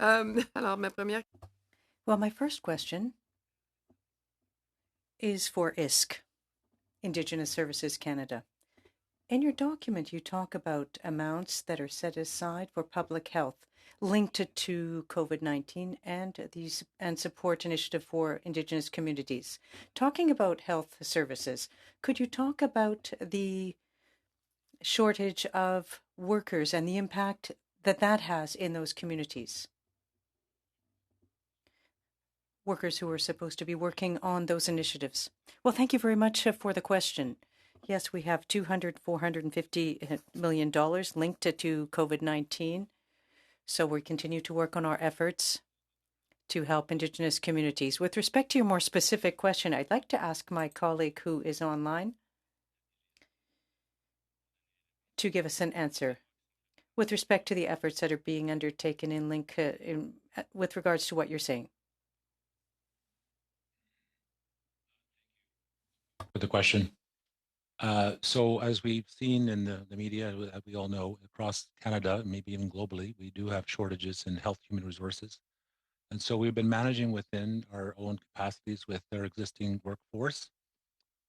Alors, ma première Well, my first question is for ISC, Indigenous Services Canada. In your document, you talk about amounts that are set aside for public health linked to COVID-19 and support initiative for Indigenous communities. Talking about health services, could you talk about the shortage of workers and the impact that that has in those communities? Workers who are supposed to be working on those initiatives. Well, thank you very much for the question. Yes, we have $450 million linked to COVID-19. So we continue to work on our efforts to help Indigenous communities. With respect to your more specific question, I'd like to ask my colleague who is online to give us an answer with respect to the efforts that are being undertaken with regards to what you're saying. For the question. So as we've seen in the media, as we all know, across Canada, maybe even globally, we do have shortages in health human resources. And so we've been managing within our own capacities with our existing workforce.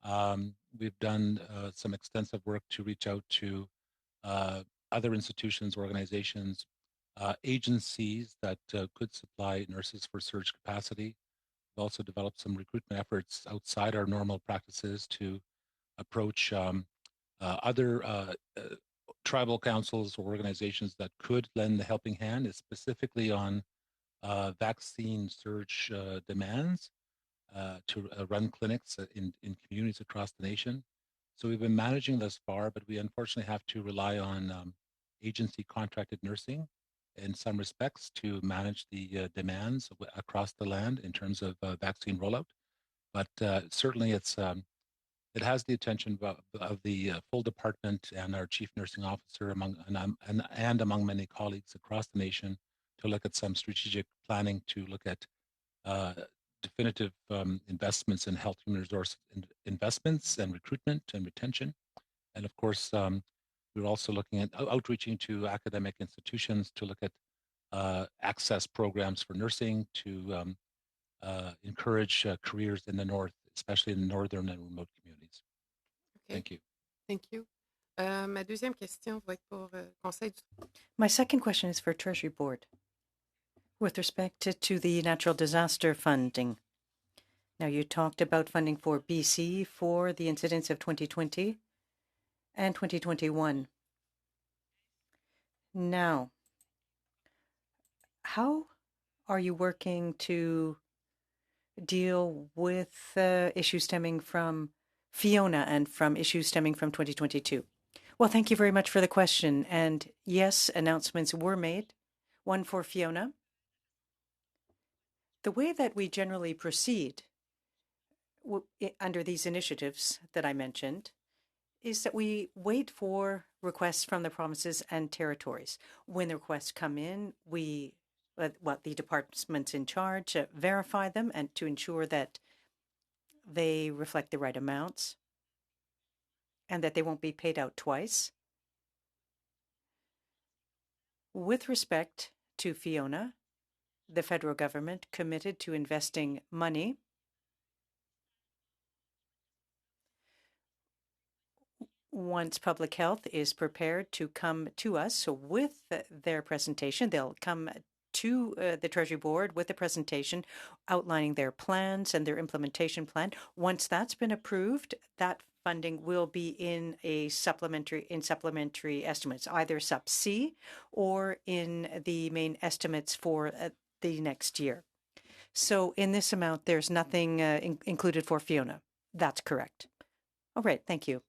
We've done some extensive work to reach out to other institutions, organizations, agencies that could supply nurses for surge capacity. We've also developed some recruitment efforts outside our normal practices to approach other tribal councils or organizations that could lend the helping hand, is specifically on vaccine surge demands to run clinics in communities across the nation. So we've been managing thus far, but we unfortunately have to rely on agency contracted nursing in some respects to manage the demands across the land in terms of vaccine rollout. But certainly it has the attention of the full department and our chief nursing officer and among many colleagues across the nation to look at some strategic planning to look at definitive investments in health human resource investments and recruitment and retention. And of course, we're also looking at outreaching to academic institutions to look at access programs for nursing to encourage careers in the north, especially in northern and remote communities. OK, Thank you. thank you. Ma deuxième question va être pour Conseil du My second question is for Treasury Board with respect to the natural disaster funding. Now, you talked about funding for BC for the incidents of 2020 and 2021. Now, how are you working to deal with issues stemming from Fiona and from issues stemming from 2022? Well, thank you very much for the question. And yes, announcements were made, one for Fiona. The way that we generally proceed under these initiatives that I mentioned is that we wait for requests from the provinces and territories. When the requests come in, the departments in charge verify them and to ensure that they reflect the right amounts and that they won't be paid out twice. With respect to Fiona, the federal government committed to investing money once public health is prepared to come to us with their presentation. They'll come to the Treasury Board with a presentation outlining their plans and their implementation plan. Once that's been approved, that funding will be in supplementary estimates, either sub C or in the main estimates for the next year. So in this amount, there's nothing included for Fiona. That's correct. All right, thank you.